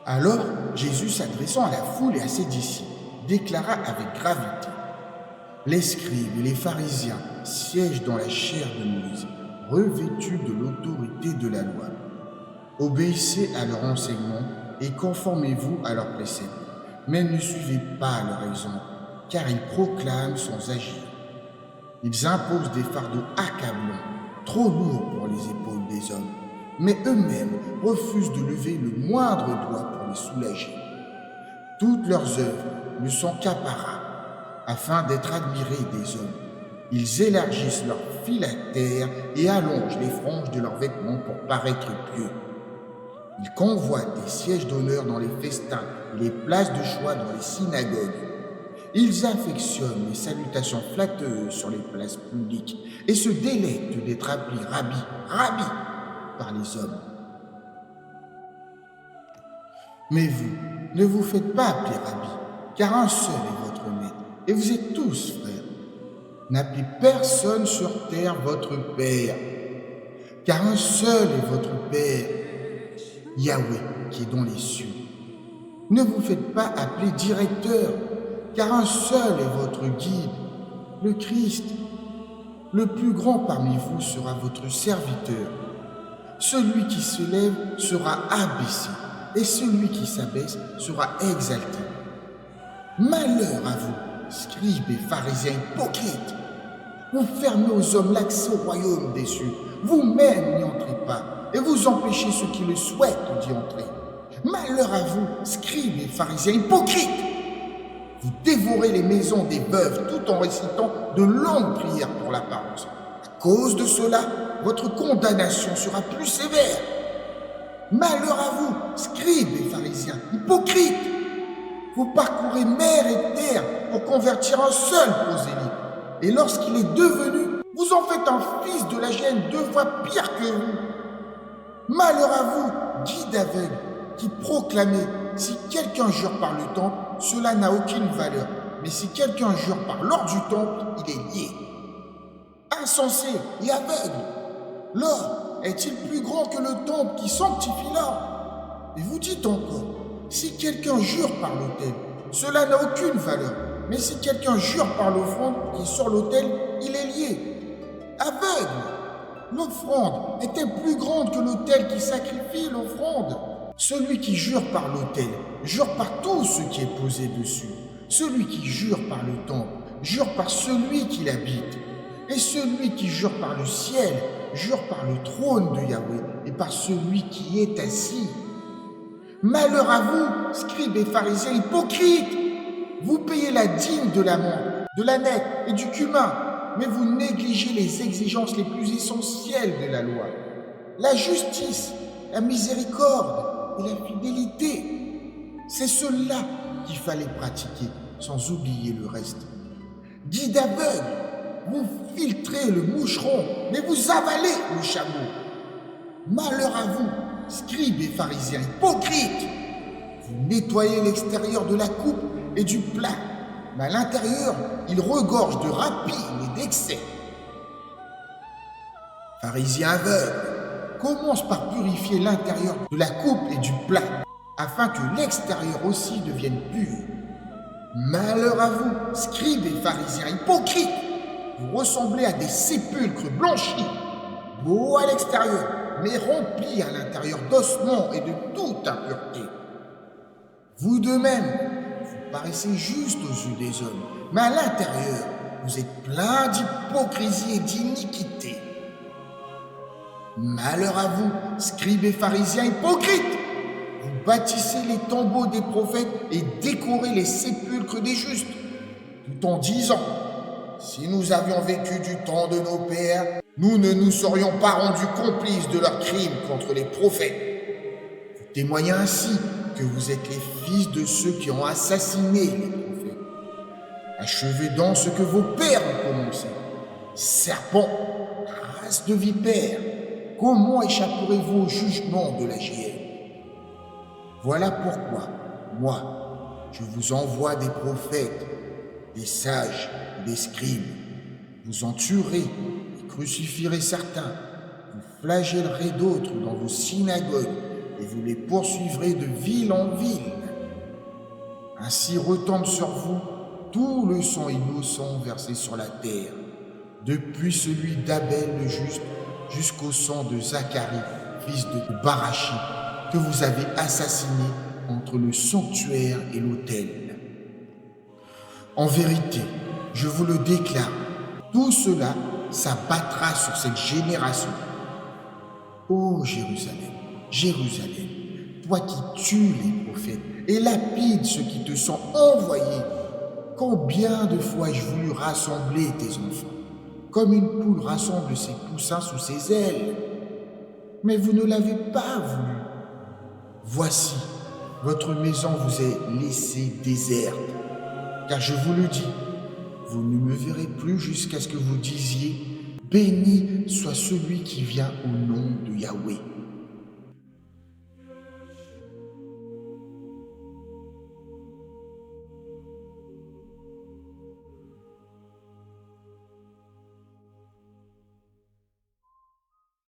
Alors Jésus, s'adressant à la foule et à ses disciples, déclara avec gravité: Les scribes et les pharisiens siègent dans la chair de Moïse, revêtus de l'autorité de la loi. Obéissez à leur enseignement et conformez-vous à leurs préceptes, mais ne suivez pas leur exemple, car ils proclament sans agir. Ils imposent des fardeaux accablants, trop lourds pour les épaules des hommes, mais eux-mêmes refusent de lever le moindre doigt pour les soulager. Toutes leurs œuvres ne sont qu'apparat, afin d'être admirés des hommes. Ils élargissent leurs phylactères et allongent les franges de leurs vêtements pour paraître pieux. Ils convoitent des sièges d'honneur dans les festins et les places de choix dans les synagogues. Ils affectionnent les salutations flatteuses sur les places publiques et se délectent d'être appelés rabbi, rabbi par les hommes. Mais vous, ne vous faites pas appeler rabbi, car un seul est votre maître, et vous êtes tous frères. N'appelez personne sur terre votre Père, car un seul est votre Père, Yahweh, qui est dans les cieux. Ne vous faites pas appeler directeur, car un seul est votre guide, le Christ. Le plus grand parmi vous sera votre serviteur. Celui qui se lève sera abaissé, et celui qui s'abaisse sera exalté. Malheur à vous, scribes et pharisiens hypocrites! Vous fermez aux hommes l'accès au royaume des cieux. Vous-même n'y entrez pas, et vous empêchez ceux qui le souhaitent d'y entrer. Malheur à vous, scribes et pharisiens hypocrites! Vous dévorez les maisons des veuves tout en récitant de longues prières pour l'apparence. À cause de cela, votre condamnation sera plus sévère. Malheur à vous, scribes et pharisiens hypocrites! Vous parcourez mer et terre pour convertir un seul prosélyte. Et lorsqu'il est devenu, vous en faites un fils de la gêne 2 fois pire que vous. Malheur à vous, guides aveugles, qui proclamez: si quelqu'un jure par le temple, cela n'a aucune valeur. Mais si quelqu'un jure par l'or du temple, il est lié. Insensé et aveugle, l'or est-il plus grand que le temple qui sanctifie l'or? Et vous dites encore: si quelqu'un jure par l'autel, cela n'a aucune valeur. Mais si quelqu'un jure par l'offrande qui est sur l'autel, il est lié. Aveugle! L'offrande est-elle plus grande que l'autel qui sacrifie l'offrande? Celui qui jure par l'autel jure par tout ce qui est posé dessus. Celui qui jure par le temple jure par celui qui l'habite. Et celui qui jure par le ciel jure par le trône de Yahweh et par celui qui est assis. Malheur à vous, scribes et pharisiens hypocrites! Vous payez la dîme de la menthe, de l'aneth et du cumin, mais vous négligez les exigences les plus essentielles de la loi: la justice, la miséricorde et la fidélité. C'est cela qu'il fallait pratiquer, sans oublier le reste. Guides aveugles, vous filtrez le moucheron, mais vous avalez le chameau. Malheur à vous, scribes et pharisiens hypocrites! Vous nettoyez l'extérieur de la coupe et du plat, mais à l'intérieur, il regorge de rapines et d'excès. Pharisiens aveugles, commence par purifier l'intérieur de la coupe et du plat, afin que l'extérieur aussi devienne pur. Malheur à vous, scribes et pharisiens hypocrites! Vous ressemblez à des sépulcres blanchis, beaux à l'extérieur, mais remplis à l'intérieur d'ossements et de toute impureté. Vous de même, vous paraissez juste aux yeux des hommes, mais à l'intérieur, vous êtes plein d'hypocrisie et d'iniquité. Malheur à vous, scribes et pharisiens hypocrites! Vous bâtissez les tombeaux des prophètes et décorez les sépulcres des justes, tout en disant: si nous avions vécu du temps de nos pères, nous ne nous serions pas rendus complices de leurs crimes contre les prophètes. Vous témoignez ainsi que vous êtes les fils de ceux qui ont assassiné les prophètes. Achevez donc ce que vos pères ont commencé. Serpents, race de vipères, comment échapperez-vous au jugement de la géhenne? Voilà pourquoi, moi, je vous envoie des prophètes, des sages, des scribes. Vous en tuerez et crucifierez certains. Vous flagellerez d'autres dans vos synagogues et vous les poursuivrez de ville en ville. Ainsi retombe sur vous tout le sang innocent versé sur la terre, depuis celui d'Abel le juste jusqu'au sang de Zacharie, fils de Barachi, que vous avez assassiné entre le sanctuaire et l'autel. En vérité, je vous le déclare, tout cela s'abattra sur cette génération. Ô Jérusalem, Jérusalem, toi qui tues les prophètes et lapides ceux qui te sont envoyés, combien de fois ai-je voulu rassembler tes enfants, comme une poule rassemble ses poussins sous ses ailes, mais vous ne l'avez pas voulu. Voici, votre maison vous est laissée déserte, car je vous le dis, vous ne me verrez plus jusqu'à ce que vous disiez « Béni soit celui qui vient au nom de Yahweh ».